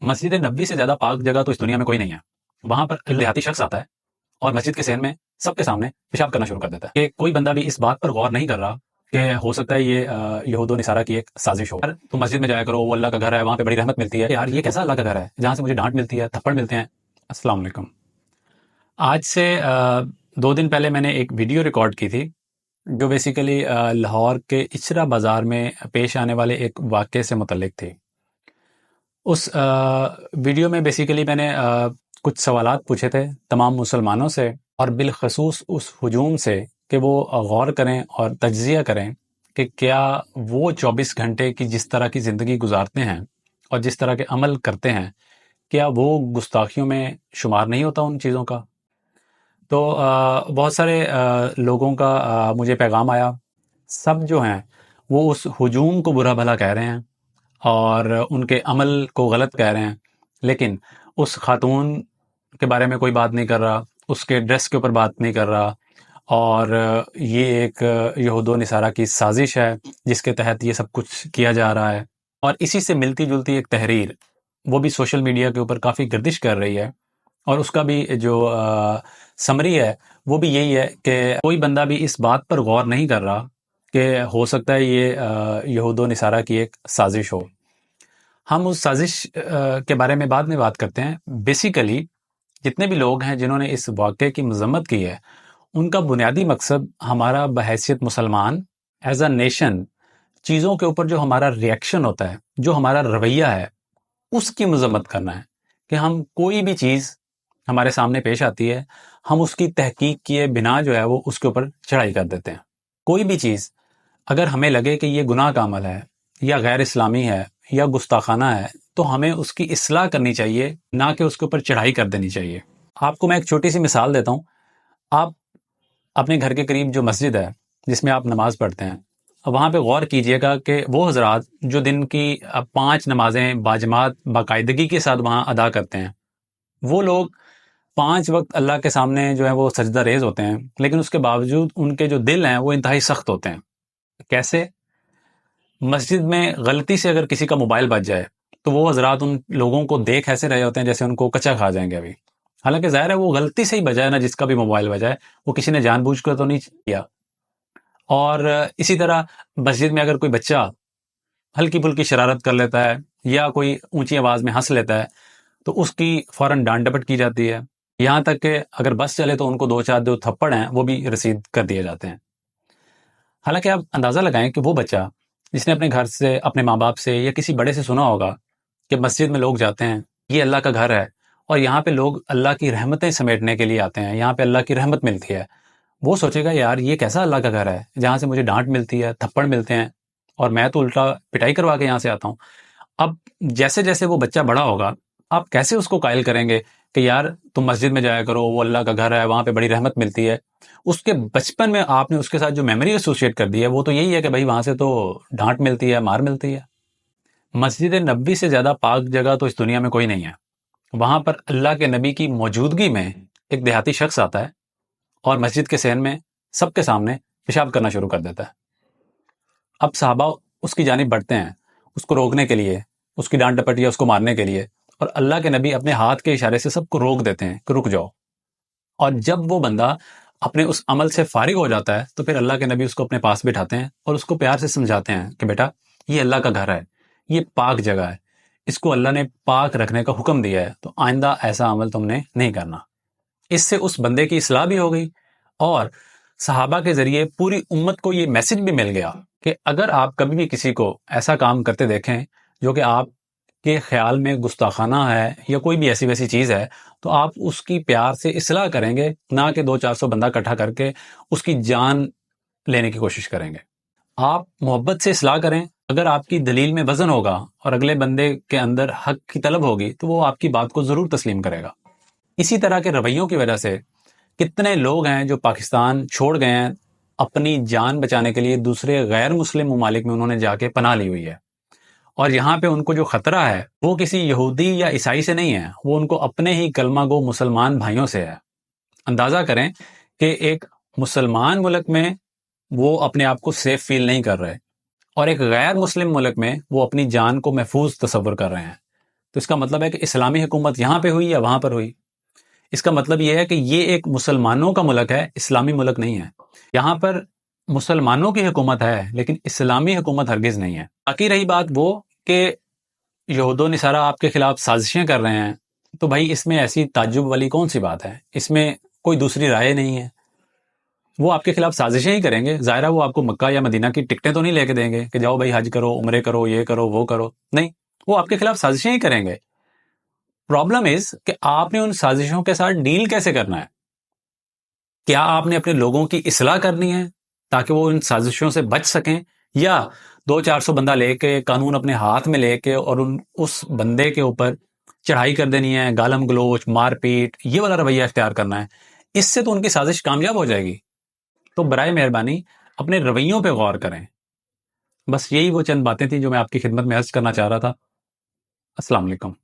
مسجد نبی سے زیادہ پاک جگہ تو اس دنیا میں کوئی نہیں ہے۔ وہاں پر ایک دیہاتی شخص آتا ہے اور مسجد کے صحن میں سب کے سامنے پیشاب کرنا شروع کر دیتا ہے کہ کوئی بندہ بھی اس بات پر غور نہیں کر رہا کہ ہو سکتا ہے یہ یہود و نصارہ کی ایک سازش ہو۔ تم مسجد میں جایا کرو، وہ اللہ کا گھر ہے، وہاں پہ بڑی رحمت ملتی ہے۔ یار یہ کیسا اللہ کا گھر ہے جہاں سے مجھے ڈانٹ ملتی ہے، تھپڑ ملتے ہیں؟ السلام علیکم۔ آج سے 2 دن پہلے میں نے ایک ویڈیو ریکارڈ کی تھی جو بیسیکلی لاہور کے اچرا بازار میں پیش آنے والے ایک واقعے سے متعلق تھی۔ اس ویڈیو میں بیسیکلی میں نے کچھ سوالات پوچھے تھے تمام مسلمانوں سے، اور بالخصوص اس ہجوم سے کہ وہ غور کریں اور تجزیہ کریں کہ کیا وہ 24 گھنٹے کی جس طرح کی زندگی گزارتے ہیں اور جس طرح کے عمل کرتے ہیں، کیا وہ گستاخیوں میں شمار نہیں ہوتا ان چیزوں کا۔ تو بہت سارے لوگوں کا مجھے پیغام آیا، سب جو ہیں وہ اس ہجوم کو برا بھلا کہہ رہے ہیں اور ان کے عمل کو غلط کہہ رہے ہیں، لیکن اس خاتون کے بارے میں کوئی بات نہیں کر رہا، اس کے ڈریس کے اوپر بات نہیں کر رہا، اور یہ ایک یہود و نصارہ کی سازش ہے جس کے تحت یہ سب کچھ کیا جا رہا ہے۔ اور اسی سے ملتی جلتی ایک تحریر وہ بھی سوشل میڈیا کے اوپر کافی گردش کر رہی ہے، اور اس کا بھی جو سمری ہے وہ بھی یہی ہے کہ کوئی بندہ بھی اس بات پر غور نہیں کر رہا کہ ہو سکتا ہے یہ یہود و نصارہ کی ایک سازش ہو۔ ہم اس سازش کے بارے میں بعد میں بات کرتے ہیں۔ بیسیکلی جتنے بھی لوگ ہیں جنہوں نے اس واقعے کی مذمت کی ہے، ان کا بنیادی مقصد ہمارا بحیثیت مسلمان ایز اے نیشن چیزوں کے اوپر جو ہمارا ریئیکشن ہوتا ہے، جو ہمارا رویہ ہے، اس کی مذمت کرنا ہے کہ ہم کوئی بھی چیز ہمارے سامنے پیش آتی ہے، ہم اس کی تحقیق کیے بنا جو ہے وہ اس کے اوپر چڑھائی کر دیتے ہیں۔ کوئی بھی چیز اگر ہمیں لگے کہ یہ گناہ کا عمل ہے یا غیر اسلامی ہے یا گستاخانہ ہے تو ہمیں اس کی اصلاح کرنی چاہیے، نہ کہ اس کے اوپر چڑھائی کر دینی چاہیے۔ آپ کو میں ایک چھوٹی سی مثال دیتا ہوں۔ آپ اپنے گھر کے قریب جو مسجد ہے جس میں آپ نماز پڑھتے ہیں، وہاں پہ غور کیجئے گا کہ وہ حضرات جو دن کی 5 نمازیں باجماعت باقاعدگی کے ساتھ وہاں ادا کرتے ہیں، وہ لوگ 5 وقت اللہ کے سامنے جو ہے وہ سجدہ ریز ہوتے ہیں، لیکن اس کے باوجود ان کے جو دل ہیں وہ انتہائی سخت ہوتے ہیں۔ کیسے؟ مسجد میں غلطی سے اگر کسی کا موبائل بج جائے تو وہ حضرات ان لوگوں کو دیکھ ایسے رہے ہوتے ہیں جیسے ان کو کچا کھا جائیں گے ابھی، حالانکہ ظاہر ہے وہ غلطی سے ہی بجائے نا، جس کا بھی موبائل بجائے وہ کسی نے جان بوجھ کر تو نہیں کیا۔ اور اسی طرح مسجد میں اگر کوئی بچہ ہلکی پھلکی شرارت کر لیتا ہے یا کوئی اونچی آواز میں ہنس لیتا ہے تو اس کی فوراً ڈانٹ ڈپٹ کی جاتی ہے، یہاں تک کہ اگر بس چلے تو ان کو 2-4 جو تھپڑ ہیں وہ بھی رسید کر دیے جاتے ہیں۔ حالانکہ آپ اندازہ لگائیں کہ وہ بچہ جس نے اپنے گھر سے، اپنے ماں باپ سے یا کسی بڑے سے سنا ہوگا کہ مسجد میں لوگ جاتے ہیں، یہ اللہ کا گھر ہے اور یہاں پہ لوگ اللہ کی رحمتیں سمیٹنے کے لیے آتے ہیں، یہاں پہ اللہ کی رحمت ملتی ہے، وہ سوچے گا یار یہ کیسا اللہ کا گھر ہے جہاں سے مجھے ڈانٹ ملتی ہے، تھپڑ ملتے ہیں، اور میں تو الٹا پٹائی کروا کے یہاں سے آتا ہوں۔ اب جیسے جیسے وہ بچہ بڑا ہوگا، آپ کیسے اس کو قائل کریں گے کہ یار تم مسجد میں جایا کرو، وہ اللہ کا گھر ہے، وہاں پہ بڑی رحمت ملتی ہے؟ اس کے بچپن میں آپ نے اس کے ساتھ جو میموری ایسوسیٹ کر دی ہے وہ تو یہی ہے کہ بھائی وہاں سے تو ڈانٹ ملتی ہے، مار ملتی ہے۔ مسجد نبی سے زیادہ پاک جگہ تو اس دنیا میں کوئی نہیں ہے۔ وہاں پر اللہ کے نبی کی موجودگی میں ایک دیہاتی شخص آتا ہے اور مسجد کے صحن میں سب کے سامنے پیشاب کرنا شروع کر دیتا ہے۔ اب صحابہ اس کی جانب بڑھتے ہیں اس کو روکنے کے لیے، اس کی ڈانٹ ڈپٹ یا اس کو مارنے کے لیے، اور اللہ کے نبی اپنے ہاتھ کے اشارے سے سب کو روک دیتے ہیں کہ رک جاؤ۔ اور جب وہ بندہ اپنے اس عمل سے فارغ ہو جاتا ہے تو پھر اللہ کے نبی اس کو اپنے پاس بٹھاتے ہیں اور اس کو پیار سے سمجھاتے ہیں کہ بیٹا یہ اللہ کا گھر ہے، یہ پاک جگہ ہے، اس کو اللہ نے پاک رکھنے کا حکم دیا ہے، تو آئندہ ایسا عمل تم نے نہیں کرنا۔ اس سے اس بندے کی اصلاح بھی ہو گئی، اور صحابہ کے ذریعے پوری امت کو یہ میسج بھی مل گیا کہ اگر آپ کبھی بھی کسی کو ایسا کام کرتے دیکھیں جو کہ آپ کے خیال میں گستاخانہ ہے یا کوئی بھی ایسی ویسی چیز ہے، تو آپ اس کی پیار سے اصلاح کریں گے، نہ کہ 200-400 بندہ اکٹھا کر کے اس کی جان لینے کی کوشش کریں گے۔ آپ محبت سے اصلاح کریں۔ اگر آپ کی دلیل میں وزن ہوگا اور اگلے بندے کے اندر حق کی طلب ہوگی تو وہ آپ کی بات کو ضرور تسلیم کرے گا۔ اسی طرح کے رویوں کی وجہ سے کتنے لوگ ہیں جو پاکستان چھوڑ گئے ہیں، اپنی جان بچانے کے لیے دوسرے غیر مسلم ممالک میں انہوں نے جا کے پناہ لی ہوئی ہے، اور یہاں پہ ان کو جو خطرہ ہے وہ کسی یہودی یا عیسائی سے نہیں ہے، وہ ان کو اپنے ہی کلمہ گو مسلمان بھائیوں سے ہے۔ اندازہ کریں کہ ایک مسلمان ملک میں وہ اپنے آپ کو سیف فیل نہیں کر رہے، اور ایک غیر مسلم ملک میں وہ اپنی جان کو محفوظ تصور کر رہے ہیں۔ تو اس کا مطلب ہے کہ اسلامی حکومت یہاں پہ ہوئی یا وہاں پر ہوئی، اس کا مطلب یہ ہے کہ یہ ایک مسلمانوں کا ملک ہے، اسلامی ملک نہیں ہے۔ یہاں پر مسلمانوں کی حکومت ہے لیکن اسلامی حکومت ہرگز نہیں ہے۔ باقی رہی بات وہ کہ یہود و نصارہ آپ کے خلاف سازشیں کر رہے ہیں، تو بھائی اس میں ایسی تعجب والی کون سی بات ہے؟ اس میں کوئی دوسری رائے نہیں ہے۔ وہ آپ کے خلاف سازشیں ہی کریں گے، ظاہرہ وہ آپ کو مکہ یا مدینہ کی ٹکٹیں تو نہیں لے کے دیں گے کہ جاؤ بھائی حج کرو، عمرے کرو، یہ کرو، وہ کرو، نہیں، وہ آپ کے خلاف سازشیں ہی کریں گے۔ پرابلم از کہ آپ نے ان سازشوں کے ساتھ ڈیل کیسے کرنا ہے؟ کیا آپ نے اپنے لوگوں کی اصلاح کرنی ہے تاکہ وہ ان سازشوں سے بچ سکیں، یا 200-400 بندہ لے کے، قانون اپنے ہاتھ میں لے کے اور اس بندے کے اوپر چڑھائی کر دینی ہے، گالم گلوچ، مار پیٹ، یہ والا رویہ اختیار کرنا ہے؟ اس سے تو ان کی سازش کامیاب ہو جائے گی۔ تو برائے مہربانی اپنے رویوں پہ غور کریں۔ بس یہی وہ چند باتیں تھیں جو میں آپ کی خدمت میں عرض کرنا چاہ رہا تھا۔ السلام علیکم۔